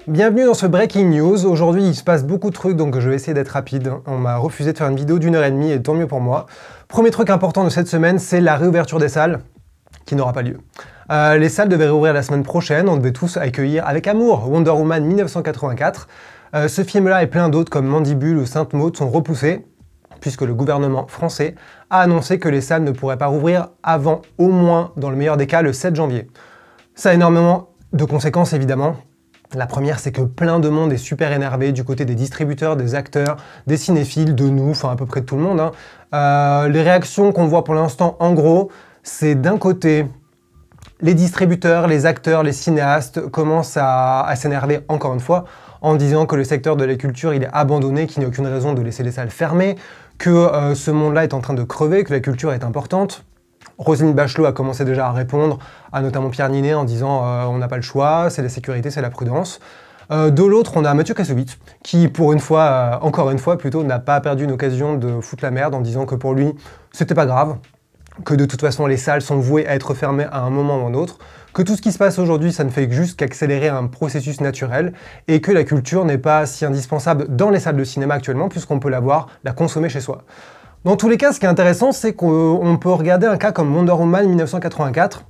Bienvenue dans ce Breaking News. Aujourd'hui, il se passe beaucoup de trucs, donc je vais essayer d'être rapide. On m'a refusé de faire une vidéo d'1h30 et tant mieux pour moi. Premier truc important de cette semaine, c'est la réouverture des salles, qui n'aura pas lieu. Les salles devaient réouvrir la semaine prochaine, on devait tous accueillir avec amour Wonder Woman 1984. Ce film-là et plein d'autres comme Mandibule ou Sainte Maud sont repoussés, puisque le gouvernement français a annoncé que les salles ne pourraient pas rouvrir avant, au moins, dans le meilleur des cas, le 7 janvier. Ça a énormément de conséquences, évidemment. La première, c'est que plein de monde est super énervé du côté des distributeurs, des acteurs, des cinéphiles, de nous, enfin à peu près de tout le monde. Les réactions qu'on voit pour l'instant, en gros, c'est d'un côté, les distributeurs, les acteurs, les cinéastes commencent à s'énerver encore une fois en disant que le secteur de la culture, il est abandonné, qu'il n'y a aucune raison de laisser les salles fermées, que ce monde-là est en train de crever, que la culture est importante. Roselyne Bachelot a commencé déjà à répondre à notamment Pierre Ninet en disant on n'a pas le choix, c'est la sécurité, c'est la prudence. De l'autre, on a Mathieu Kassovitz qui, pour une fois, encore une fois plutôt, n'a pas perdu une occasion de foutre la merde en disant que pour lui, c'était pas grave, que de toute façon les salles sont vouées à être fermées à un moment ou un autre, que tout ce qui se passe aujourd'hui, ça ne fait juste qu'accélérer un processus naturel et que la culture n'est pas si indispensable dans les salles de cinéma actuellement puisqu'on peut la consommer chez soi. Dans tous les cas, ce qui est intéressant, c'est qu'on peut regarder un cas comme Wonder Woman 1984,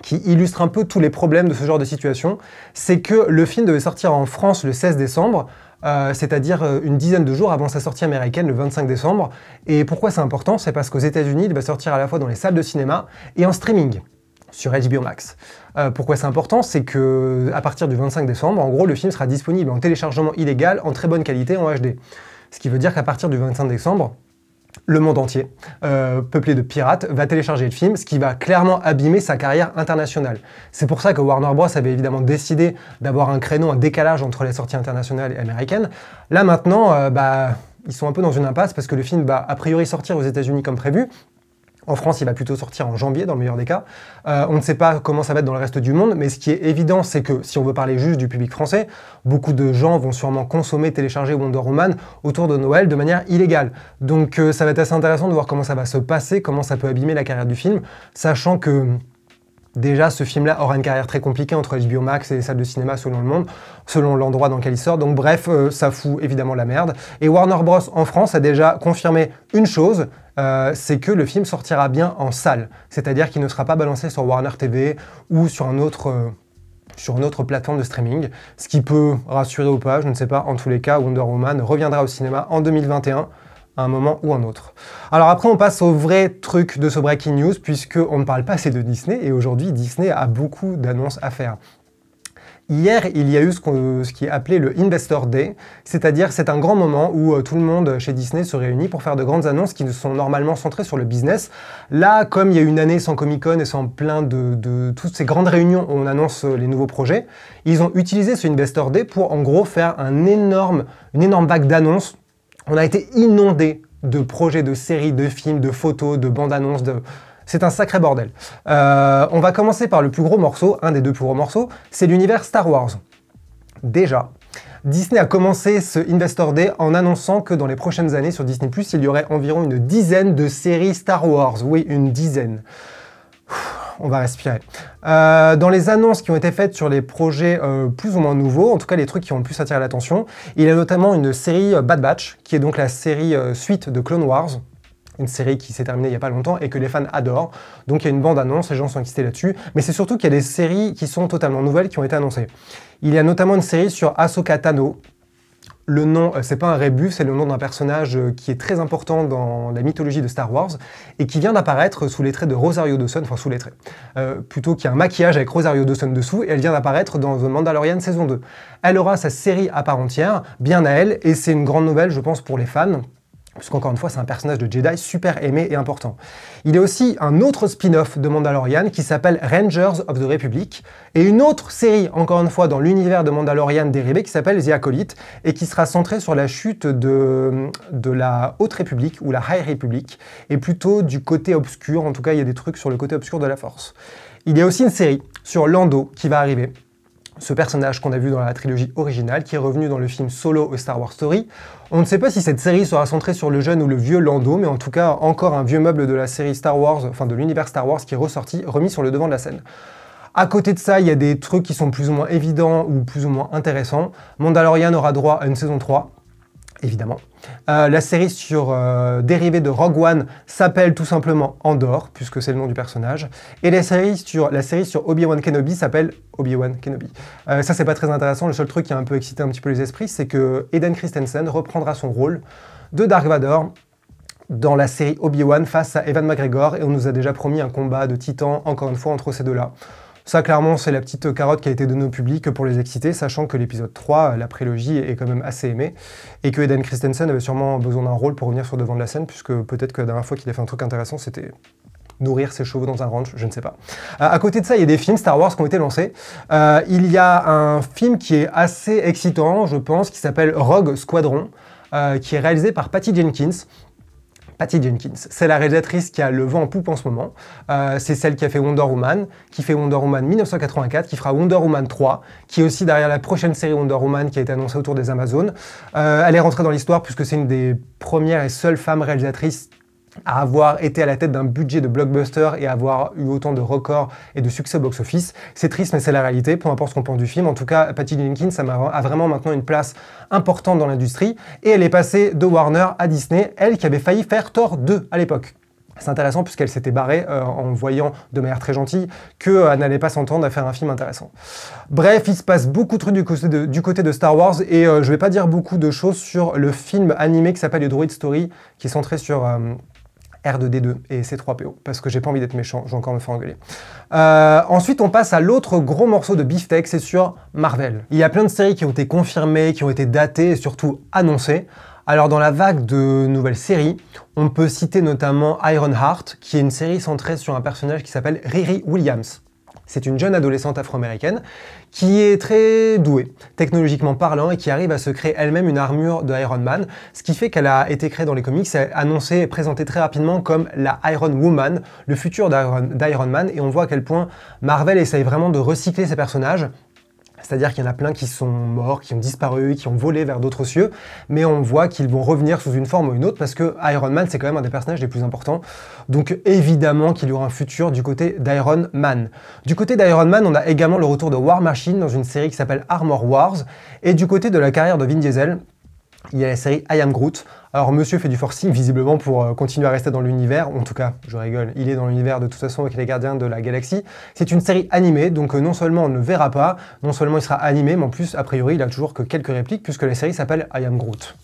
qui illustre un peu tous les problèmes de ce genre de situation. C'est que le film devait sortir en France le 16 décembre, c'est-à-dire une dizaine de jours avant sa sortie américaine le 25 décembre. Et pourquoi c'est important? C'est parce qu'aux États-Unis, il va sortir à la fois dans les salles de cinéma et en streaming sur HBO Max. Pourquoi c'est important? C'est que à partir du 25 décembre, en gros, le film sera disponible en téléchargement illégal, en très bonne qualité, en HD. Ce qui veut dire qu'à partir du 25 décembre, le monde entier, peuplé de pirates, va télécharger le film, ce qui va clairement abîmer sa carrière internationale. C'est pour ça que Warner Bros avait évidemment décidé d'avoir un créneau, un décalage entre les sorties internationales et américaines. Là maintenant, ils sont un peu dans une impasse parce que le film va a priori sortir aux États-Unis comme prévu. En France, il va plutôt sortir en janvier, dans le meilleur des cas. On ne sait pas comment ça va être dans le reste du monde, mais ce qui est évident, c'est que, si on veut parler juste du public français, beaucoup de gens vont sûrement consommer, télécharger Wonder Woman autour de Noël de manière illégale. Donc ça va être assez intéressant de voir comment ça va se passer, comment ça peut abîmer la carrière du film, sachant que déjà, ce film-là aura une carrière très compliquée entre HBO Max et les salles de cinéma selon le monde, selon l'endroit dans lequel il sort. Donc bref, ça fout évidemment la merde. Et Warner Bros. En France a déjà confirmé une chose, c'est que le film sortira bien en salle. C'est-à-dire qu'il ne sera pas balancé sur Warner TV ou sur une autre plateforme de streaming. Ce qui peut rassurer ou pas, je ne sais pas. En tous les cas, Wonder Woman reviendra au cinéma en 2021. À un moment ou un autre. Alors après, on passe au vrai truc de ce Breaking News, puisqu'on ne parle pas assez de Disney, et aujourd'hui, Disney a beaucoup d'annonces à faire. Hier, il y a eu ce qui est appelé le Investor Day, c'est-à-dire c'est un grand moment où tout le monde chez Disney se réunit pour faire de grandes annonces qui sont normalement centrées sur le business. Là, comme il y a eu une année sans Comic-Con et sans plein de toutes ces grandes réunions où on annonce les nouveaux projets, ils ont utilisé ce Investor Day pour en gros faire une énorme vague d'annonces. On a été inondé de projets, de séries, de films, de photos, de bandes-annonces, c'est un sacré bordel. On va commencer par le plus gros morceau, un des deux plus gros morceaux, c'est l'univers Star Wars. Déjà, Disney a commencé ce Investor Day en annonçant que dans les prochaines années sur Disney+, il y aurait environ une dizaine de séries Star Wars. Oui, une dizaine. On va respirer. Dans les annonces qui ont été faites sur les projets plus ou moins nouveaux, en tout cas les trucs qui ont le plus attiré l'attention, il y a notamment une série Bad Batch, qui est donc la série suite de Clone Wars, une série qui s'est terminée il n'y a pas longtemps et que les fans adorent. Donc il y a une bande-annonce, les gens sont excités là-dessus, mais c'est surtout qu'il y a des séries qui sont totalement nouvelles qui ont été annoncées. Il y a notamment une série sur Ahsoka Tano. Le nom, c'est pas un rébus, c'est le nom d'un personnage qui est très important dans la mythologie de Star Wars et qui vient d'apparaître sous les traits de Rosario Dawson, enfin sous les traits, plutôt qu'il y a un maquillage avec Rosario Dawson dessous et elle vient d'apparaître dans The Mandalorian saison 2. Elle aura sa série à part entière, bien à elle, et c'est une grande nouvelle, je pense, pour les fans. Puisqu'encore une fois, c'est un personnage de Jedi super aimé et important. Il y a aussi un autre spin-off de Mandalorian qui s'appelle Rangers of the Republic, et une autre série, encore une fois, dans l'univers de Mandalorian dérivé, qui s'appelle The Acolyte, et qui sera centrée sur la chute de la Haute République, ou la High Republic, et plutôt du côté obscur, en tout cas, il y a des trucs sur le côté obscur de la Force. Il y a aussi une série sur Lando qui va arriver, ce personnage qu'on a vu dans la trilogie originale, qui est revenu dans le film Solo A Star Wars Story. On ne sait pas si cette série sera centrée sur le jeune ou le vieux Lando, mais en tout cas, encore un vieux meuble de la série Star Wars, enfin de l'univers Star Wars qui est ressorti, remis sur le devant de la scène. À côté de ça, il y a des trucs qui sont plus ou moins évidents ou plus ou moins intéressants. Mandalorian aura droit à une saison 3, évidemment. La série dérivée de Rogue One s'appelle tout simplement Andor, puisque c'est le nom du personnage. Et la série sur Obi-Wan Kenobi s'appelle Obi-Wan Kenobi. Ça, c'est pas très intéressant. Le seul truc qui a un peu excité un petit peu les esprits, c'est que Hayden Christensen reprendra son rôle de Dark Vador dans la série Obi-Wan face à Ewan McGregor. Et on nous a déjà promis un combat de titans, encore une fois, entre ces deux-là. Ça, clairement, c'est la petite carotte qui a été donnée au public pour les exciter, sachant que l'épisode 3, la prélogie, est quand même assez aimée, et que Hayden Christensen avait sûrement besoin d'un rôle pour revenir sur le devant de la scène, puisque peut-être que la dernière fois qu'il a fait un truc intéressant, c'était nourrir ses chevaux dans un ranch, je ne sais pas. À côté de ça, il y a des films Star Wars qui ont été lancés. Il y a un film qui est assez excitant, je pense, qui s'appelle Rogue Squadron, qui est réalisé par Patty Jenkins. Patty Jenkins, c'est la réalisatrice qui a le vent en poupe en ce moment. C'est celle qui a fait Wonder Woman, qui fait Wonder Woman 1984, qui fera Wonder Woman 3, qui est aussi derrière la prochaine série Wonder Woman qui a été annoncée autour des Amazones. Elle est rentrée dans l'histoire puisque c'est une des premières et seules femmes réalisatrices à avoir été à la tête d'un budget de blockbuster et à avoir eu autant de records et de succès au box-office. C'est triste, mais c'est la réalité, peu importe ce qu'on pense du film. En tout cas, Patty Jenkins a vraiment maintenant une place importante dans l'industrie, et elle est passée de Warner à Disney, elle qui avait failli faire Thor 2 à l'époque. C'est intéressant puisqu'elle s'était barrée en voyant de manière très gentille qu'elle n'allait pas s'entendre à faire un film intéressant. Bref, il se passe beaucoup de trucs du côté de Star Wars, et je vais pas dire beaucoup de choses sur le film animé qui s'appelle The Droid Story, qui est centré sur R2D2 et C3PO, parce que j'ai pas envie d'être méchant, je vais encore me faire engueuler. Ensuite, on passe à l'autre gros morceau de beefsteak, c'est sur Marvel. Il y a plein de séries qui ont été confirmées, qui ont été datées et surtout annoncées. Alors dans la vague de nouvelles séries, on peut citer notamment Ironheart, qui est une série centrée sur un personnage qui s'appelle Riri Williams. C'est une jeune adolescente afro-américaine qui est très douée, technologiquement parlant, et qui arrive à se créer elle-même une armure de Iron Man, ce qui fait qu'elle a été créée dans les comics, annoncée et présentée très rapidement comme la Iron Woman, le futur d'Iron Man, et on voit à quel point Marvel essaye vraiment de recycler ses personnages. C'est-à-dire qu'il y en a plein qui sont morts, qui ont disparu, qui ont volé vers d'autres cieux, mais on voit qu'ils vont revenir sous une forme ou une autre, parce que Iron Man, c'est quand même un des personnages les plus importants. Donc évidemment qu'il y aura un futur du côté d'Iron Man. Du côté d'Iron Man, on a également le retour de War Machine dans une série qui s'appelle Armor Wars. Et du côté de la carrière de Vin Diesel, il y a la série I Am Groot. Alors monsieur fait du forcing visiblement pour continuer à rester dans l'univers, en tout cas je rigole, il est dans l'univers de toute façon avec les Gardiens de la Galaxie. C'est une série animée, donc non seulement on ne le verra pas, non seulement il sera animé, mais en plus a priori il a toujours que quelques répliques puisque la série s'appelle I Am Groot.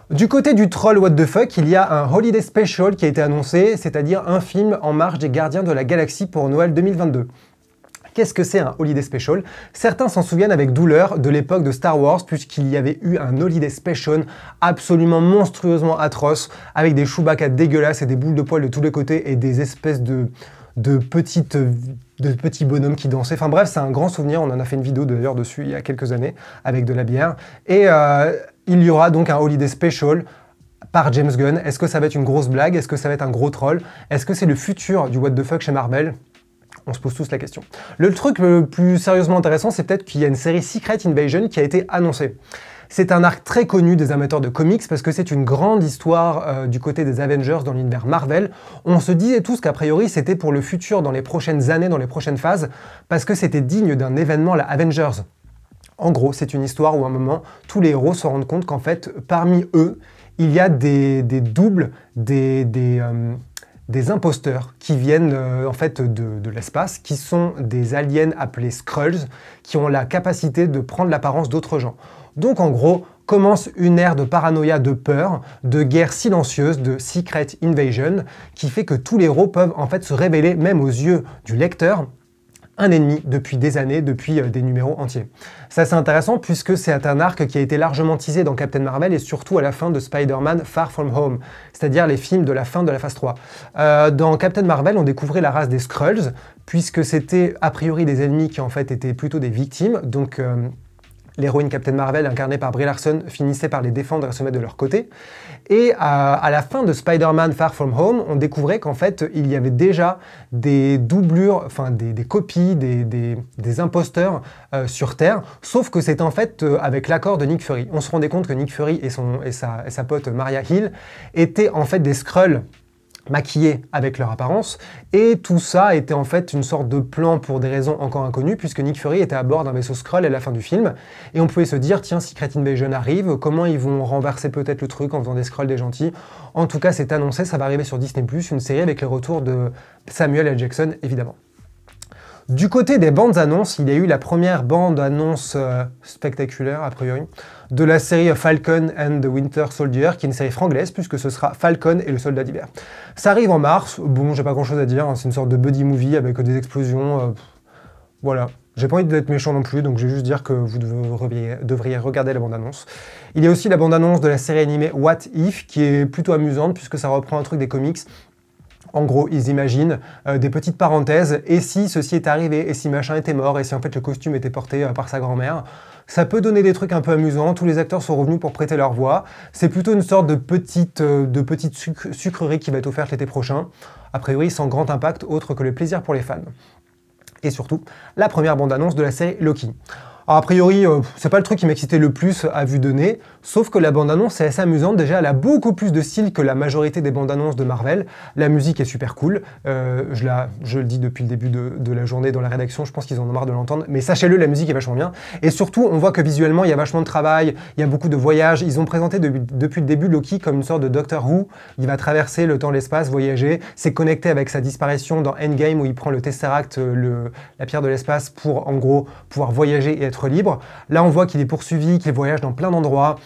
Du côté du troll what the fuck, il y a un Holiday Special qui a été annoncé, c'est-à-dire un film en marge des Gardiens de la Galaxie pour Noël 2022. Qu'est-ce que c'est un Holiday Special? Certains s'en souviennent avec douleur de l'époque de Star Wars, puisqu'il y avait eu un Holiday Special absolument monstrueusement atroce, avec des Chewbacca dégueulasses et des boules de poils de tous les côtés et des espèces de petits bonhommes qui dansaient. Enfin bref, c'est un grand souvenir, on en a fait une vidéo d'ailleurs dessus il y a quelques années, avec de la bière. Et il y aura donc un Holiday Special par James Gunn. Est-ce que ça va être une grosse blague? Est-ce que ça va être un gros troll? Est-ce que c'est le futur du what the fuck chez Marvel? On se pose tous la question. Le truc le plus sérieusement intéressant, c'est peut-être qu'il y a une série Secret Invasion qui a été annoncée. C'est un arc très connu des amateurs de comics parce que c'est une grande histoire du côté des Avengers dans l'univers Marvel. On se disait tous qu'a priori c'était pour le futur dans les prochaines années, dans les prochaines phases, parce que c'était digne d'un événement, la Avengers. En gros, c'est une histoire où à un moment, tous les héros se rendent compte qu'en fait, parmi eux, il y a des doubles, des imposteurs qui viennent en fait de l'espace, qui sont des aliens appelés Skrulls, qui ont la capacité de prendre l'apparence d'autres gens. Donc en gros, commence une ère de paranoïa, de peur, de guerre silencieuse, de Secret Invasion, qui fait que tous les héros peuvent en fait se révéler, même aux yeux du lecteur, un ennemi depuis des années, depuis des numéros entiers. Ça c'est intéressant puisque c'est un arc qui a été largement teasé dans Captain Marvel et surtout à la fin de Spider-Man Far From Home, c'est-à-dire les films de la fin de la phase 3. Dans Captain Marvel, on découvrait la race des Skrulls, puisque c'était a priori des ennemis qui en fait étaient plutôt des victimes, donc l'héroïne Captain Marvel, incarnée par Brie Larson, finissait par les défendre et se mettre de leur côté. Et à la fin de Spider-Man Far From Home, on découvrait qu'en fait, il y avait déjà des doublures, enfin des copies, des imposteurs sur Terre, sauf que c'est en fait avec l'accord de Nick Fury. On se rendait compte que Nick Fury et sa pote Maria Hill étaient en fait des Skrulls maquillés avec leur apparence, et tout ça était en fait une sorte de plan pour des raisons encore inconnues, puisque Nick Fury était à bord d'un vaisseau Skrull à la fin du film, et on pouvait se dire, tiens, Secret Invasion arrive, comment ils vont renverser peut-être le truc en faisant des Skrulls des gentils. En tout cas, c'est annoncé, ça va arriver sur Disney+, une série avec le retour de Samuel L. Jackson, évidemment. Du côté des bandes annonces, il y a eu la première bande annonce spectaculaire, a priori, de la série Falcon and the Winter Soldier, qui est une série franglaise, puisque ce sera Falcon et le soldat d'hiver. Ça arrive en mars, bon, j'ai pas grand chose à dire, hein, c'est une sorte de buddy movie avec des explosions, voilà. J'ai pas envie d'être méchant non plus, donc je vais juste dire que vous devriez regarder la bande-annonce. Il y a aussi la bande-annonce de la série animée What If, qui est plutôt amusante, puisque ça reprend un truc des comics. En gros, ils imaginent des petites parenthèses, et si ceci est arrivé, et si machin était mort, et si en fait le costume était porté par sa grand-mère. Ça peut donner des trucs un peu amusants, tous les acteurs sont revenus pour prêter leur voix. C'est plutôt une sorte de petite sucrerie qui va être offerte l'été prochain, a priori sans grand impact autre que le plaisir pour les fans. Et surtout, la première bande-annonce de la série Loki. Alors, a priori, c'est pas le truc qui m'excitait le plus à vue de nez, sauf que la bande-annonce est assez amusante. Déjà, elle a beaucoup plus de style que la majorité des bandes-annonces de Marvel. La musique est super cool. Je le dis depuis le début de la journée dans la rédaction, je pense qu'ils en ont marre de l'entendre, mais sachez-le, la musique est vachement bien. Et surtout, on voit que visuellement, il y a vachement de travail, il y a beaucoup de voyages. Ils ont présenté depuis le début Loki comme une sorte de Doctor Who. Il va traverser le temps, l'espace, voyager. C'est connecté avec sa disparition dans Endgame où il prend le Tesseract, la pierre de l'espace, pour en gros pouvoir voyager et être libre. Là, on voit qu'il est poursuivi, qu'il voyage dans plein d'endroits.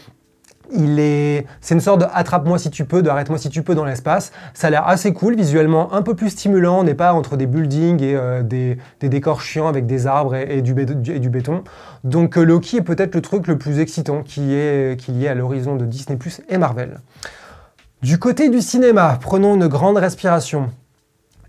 C'est une sorte de attrape-moi si tu peux, de arrête-moi si tu peux dans l'espace. Ça a l'air assez cool, visuellement un peu plus stimulant. On n'est pas entre des buildings et des décors chiants avec des arbres et du béton. Donc Loki est peut-être le truc le plus excitant qu'il y ait à l'horizon de Disney+ et Marvel. Du côté du cinéma, prenons une grande respiration.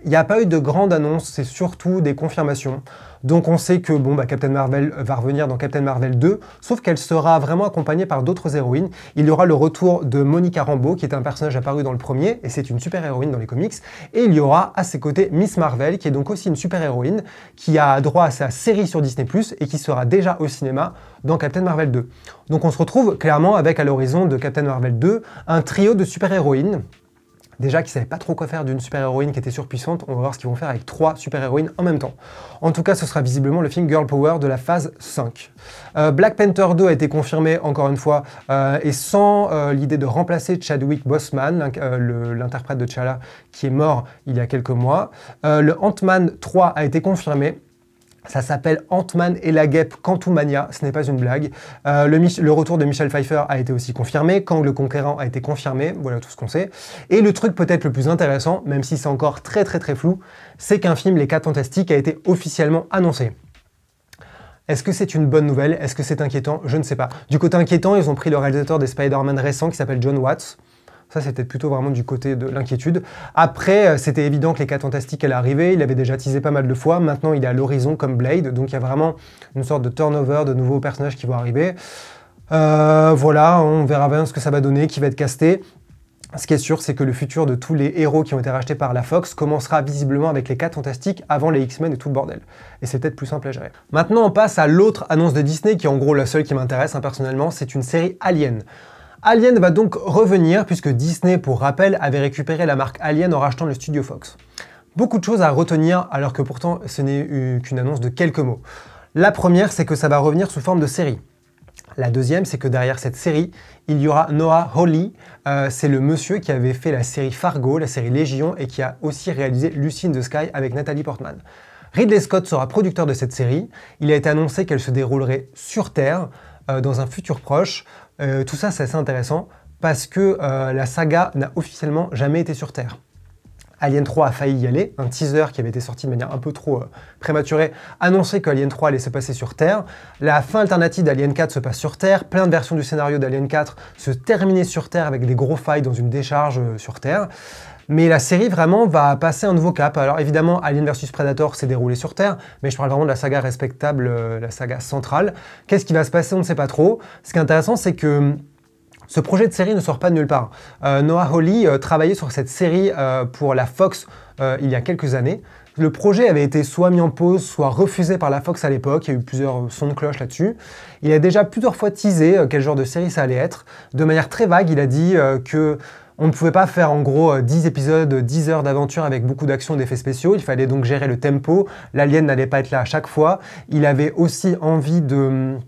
Il n'y a pas eu de grande annonce, c'est surtout des confirmations. Donc on sait que bon, Captain Marvel va revenir dans Captain Marvel 2, sauf qu'elle sera vraiment accompagnée par d'autres héroïnes. Il y aura le retour de Monica Rambeau, qui est un personnage apparu dans le premier, et c'est une super-héroïne dans les comics. Et il y aura à ses côtés Miss Marvel, qui est donc aussi une super-héroïne, qui a droit à sa série sur Disney+, et qui sera déjà au cinéma dans Captain Marvel 2. Donc on se retrouve clairement avec, à l'horizon de Captain Marvel 2, un trio de super-héroïnes. Déjà qu'ils ne savaient pas trop quoi faire d'une super-héroïne qui était surpuissante, on va voir ce qu'ils vont faire avec 3 super-héroïnes en même temps. En tout cas, ce sera visiblement le film Girl Power de la phase 5. Black Panther 2 a été confirmé, encore une fois, et sans l'idée de remplacer Chadwick Boseman, l'interprète de T'Challa, qui est mort il y a quelques mois. Le Ant-Man 3 a été confirmé. Ça s'appelle Ant-Man et la guêpe Quantumania, ce n'est pas une blague. Le retour de Michelle Pfeiffer a été aussi confirmé, Kang le Conquérant a été confirmé, voilà tout ce qu'on sait. Et le truc peut-être le plus intéressant, même si c'est encore très flou, c'est qu'un film Les 4 Fantastiques a été officiellement annoncé. Est-ce que c'est une bonne nouvelle? Est-ce que c'est inquiétant? Je ne sais pas. Du côté inquiétant, ils ont pris le réalisateur des Spider-Man récents qui s'appelle John Watts. Ça, c'était plutôt vraiment du côté de l'inquiétude. Après, c'était évident que les 4 Fantastiques allaient arriver. Il avait déjà teasé pas mal de fois. Maintenant, il est à l'horizon comme Blade. Donc, il y a vraiment une sorte de turnover de nouveaux personnages qui vont arriver. Voilà, on verra bien ce que ça va donner, qui va être casté. Ce qui est sûr, c'est que le futur de tous les héros qui ont été rachetés par la Fox commencera visiblement avec les 4 Fantastiques avant les X-Men et tout le bordel. Et c'est peut-être plus simple à gérer. Maintenant, on passe à l'autre annonce de Disney, qui est en gros la seule qui m'intéresse personnellement. C'est une série Alien. Alien va donc revenir, puisque Disney, pour rappel, avait récupéré la marque Alien en rachetant le studio Fox. Beaucoup de choses à retenir, alors que pourtant ce n'est qu'une annonce de quelques mots. La première, c'est que ça va revenir sous forme de série. La deuxième, c'est que derrière cette série, il y aura Noah Hawley. C'est le monsieur qui avait fait la série Fargo, la série Légion, et qui a aussi réalisé Lucy in the Sky avec Natalie Portman. Ridley Scott sera producteur de cette série. Il a été annoncé qu'elle se déroulerait sur Terre, dans un futur proche. Tout ça, c'est assez intéressant parce que la saga n'a officiellement jamais été sur Terre. Alien 3 a failli y aller, un teaser qui avait été sorti de manière un peu trop prématurée annonçait que Alien 3 allait se passer sur Terre. La fin alternative d'Alien 4 se passe sur Terre, plein de versions du scénario d'Alien 4 se terminaient sur Terre avec des gros failles dans une décharge sur Terre. Mais la série vraiment va passer un nouveau cap. Alors évidemment, Alien vs Predator s'est déroulé sur Terre, mais je parle vraiment de la saga respectable, la saga centrale. Qu'est-ce qui va se passer? On ne sait pas trop. Ce qui est intéressant, c'est que ce projet de série ne sort pas de nulle part. Noah Hawley travaillait sur cette série pour la Fox il y a quelques années. Le projet avait été soit mis en pause, soit refusé par la Fox à l'époque. Il y a eu plusieurs sons de cloche là-dessus. Il a déjà plusieurs fois teasé quel genre de série ça allait être. De manière très vague, il a dit que on ne pouvait pas faire en gros 10 épisodes, 10 heures d'aventure avec beaucoup d'actions et d'effets spéciaux. Il fallait donc gérer le tempo. L'alien n'allait pas être là à chaque fois. Il avait aussi envie de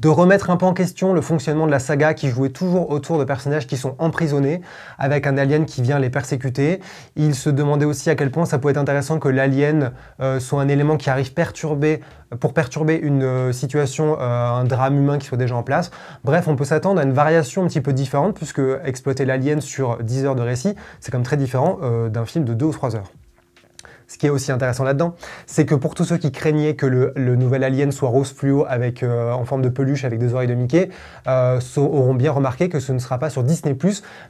remettre un peu en question le fonctionnement de la saga qui jouait toujours autour de personnages qui sont emprisonnés avec un alien qui vient les persécuter. Il se demandait aussi à quel point ça pouvait être intéressant que l'alien soit un élément qui arrive pour perturber une situation, un drame humain qui soit déjà en place. Bref, on peut s'attendre à une variation un petit peu différente puisque exploiter l'alien sur 10 heures de récit, c'est quand même très différent d'un film de 2 ou 3 heures. Ce qui est aussi intéressant là-dedans, c'est que pour tous ceux qui craignaient que le nouvel Alien soit rose fluo avec, en forme de peluche avec des oreilles de Mickey, auront bien remarqué que ce ne sera pas sur Disney+,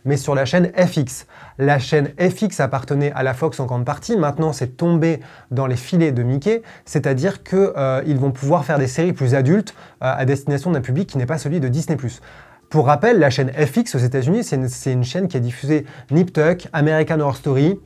mais sur la chaîne FX. La chaîne FX appartenait à la Fox en grande partie, maintenant c'est tombé dans les filets de Mickey, c'est-à-dire qu'ils vont pouvoir faire des séries plus adultes à destination d'un public qui n'est pas celui de Disney+. Pour rappel, la chaîne FX aux États-Unis, c'est une chaîne qui a diffusé Nip Tuck, American Horror Story,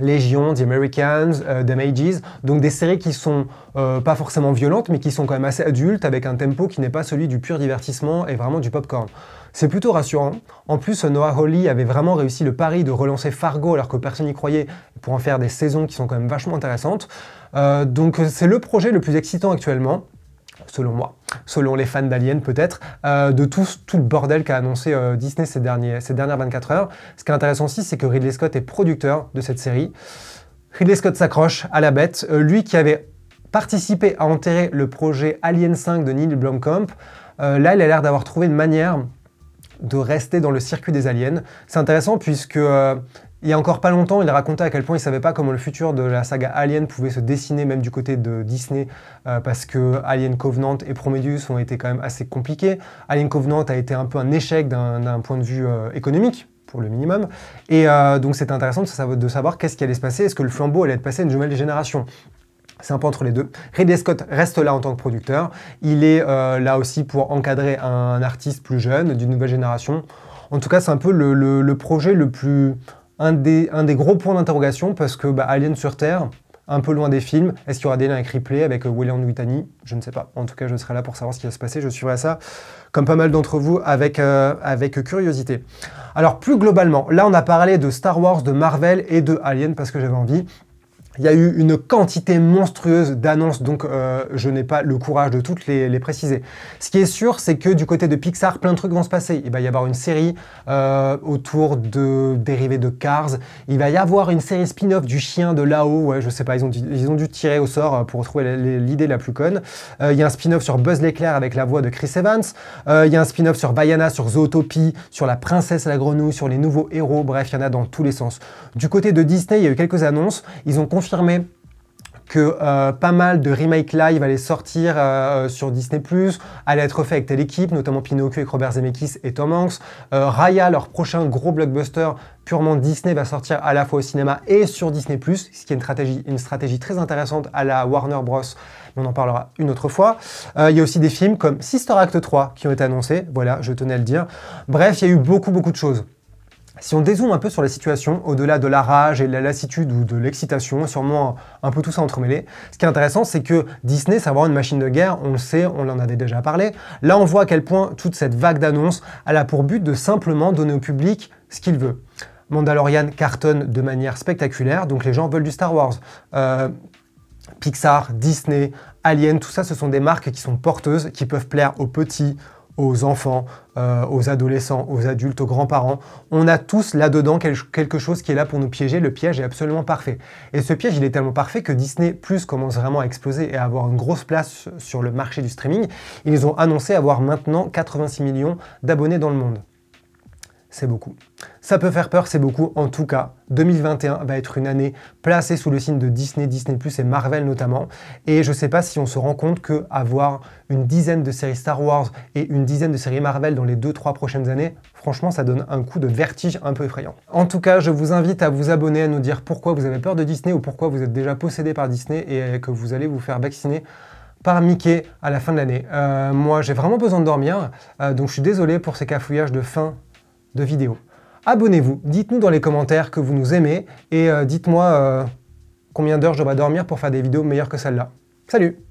Légion, The Americans, The Mages, donc des séries qui sont pas forcément violentes, mais qui sont quand même assez adultes, avec un tempo qui n'est pas celui du pur divertissement et vraiment du popcorn. C'est plutôt rassurant. En plus, Noah Hawley avait vraiment réussi le pari de relancer Fargo alors que personne n'y croyait, pour en faire des saisons qui sont quand même vachement intéressantes. Donc c'est le projet le plus excitant actuellement, selon moi, selon les fans d'Alien peut-être, de tout le bordel qu'a annoncé Disney ces dernières 24 heures. Ce qui est intéressant aussi, c'est que Ridley Scott est producteur de cette série. Ridley Scott s'accroche à la bête. Lui qui avait participé à enterrer le projet Alien 5 de Neil Blomkamp, là il a l'air d'avoir trouvé une manière de rester dans le circuit des aliens. C'est intéressant puisque il y a encore pas longtemps, il racontait à quel point il ne savait pas comment le futur de la saga Alien pouvait se dessiner, même du côté de Disney, parce que Alien Covenant et Prometheus ont été quand même assez compliqués. Alien Covenant a été un peu un échec d'un point de vue économique, pour le minimum, et donc c'est intéressant de savoir qu'est-ce qui allait se passer, est-ce que le flambeau allait être passé à une nouvelle génération. C'est un peu entre les deux. Ridley Scott reste là en tant que producteur. Il est là aussi pour encadrer un artiste plus jeune, d'une nouvelle génération. En tout cas, c'est un peu le projet le plus... Un des gros points d'interrogation, parce que Alien sur Terre, un peu loin des films, est-ce qu'il y aura des liens avec Ripley, avec William Whitney? Je ne sais pas. En tout cas, je serai là pour savoir ce qui va se passer. Je suivrai ça, comme pas mal d'entre vous, avec curiosité. Alors, plus globalement, là, on a parlé de Star Wars, de Marvel et de Alien, parce que j'avais envie. Il y a eu une quantité monstrueuse d'annonces, donc je n'ai pas le courage de toutes les préciser. Ce qui est sûr, c'est que du côté de Pixar, plein de trucs vont se passer. Il va y avoir une série autour de dérivés de Cars. Il va y avoir une série spin-off du chien de là-haut. Ouais, je sais pas, ils ont dû tirer au sort pour trouver l'idée la plus conne. Il y a un spin-off sur Buzz l'éclair avec la voix de Chris Evans. Il y a un spin-off sur Vaiana, sur Zootopie, sur la princesse et la grenouille, sur les nouveaux héros. Bref, il y en a dans tous les sens. Du côté de Disney, il y a eu quelques annonces. Ils ont confirmé que pas mal de remakes live allaient sortir sur Disney+, allaient être faits avec telle équipe, notamment Pinocchio avec Robert Zemeckis et Tom Hanks. Raya, leur prochain gros blockbuster purement Disney, va sortir à la fois au cinéma et sur Disney+, ce qui est une stratégie très intéressante à la Warner Bros. On en parlera une autre fois. Il y a aussi des films comme Sister Act 3 qui ont été annoncés, voilà, je tenais à le dire. Bref, il y a eu beaucoup de choses. Si on dézoome un peu sur la situation, au-delà de la rage et de la lassitude ou de l'excitation, sûrement un peu tout ça entremêlé, ce qui est intéressant, c'est que Disney, c'est vraiment une machine de guerre, on le sait, on en avait déjà parlé. Là, on voit à quel point toute cette vague d'annonces, elle a pour but de simplement donner au public ce qu'il veut. Mandalorian cartonne de manière spectaculaire, donc les gens veulent du Star Wars. Pixar, Disney, Alien, tout ça, ce sont des marques qui sont porteuses, qui peuvent plaire aux petits, aux enfants, aux adolescents, aux adultes, aux grands-parents. On a tous là-dedans quelque chose qui est là pour nous piéger. Le piège est absolument parfait. Et ce piège, il est tellement parfait que Disney Plus commence vraiment à exploser et à avoir une grosse place sur le marché du streaming. Ils ont annoncé avoir maintenant 86 millions d'abonnés dans le monde. c'est beaucoup. Ça peut faire peur, c'est beaucoup. En tout cas, 2021 va être une année placée sous le signe de Disney, Disney+, et Marvel notamment. Et je ne sais pas si on se rend compte qu'avoir une dizaine de séries Star Wars et une dizaine de séries Marvel dans les 2-3 prochaines années, franchement, ça donne un coup de vertige un peu effrayant. En tout cas, je vous invite à vous abonner, à nous dire pourquoi vous avez peur de Disney ou pourquoi vous êtes déjà possédé par Disney et que vous allez vous faire vacciner par Mickey à la fin de l'année. Moi, j'ai vraiment besoin de dormir, donc je suis désolé pour ces cafouillages de fin de vidéo. Abonnez-vous, dites-nous dans les commentaires que vous nous aimez et dites-moi combien d'heures je devrais dormir pour faire des vidéos meilleures que celle-là. Salut!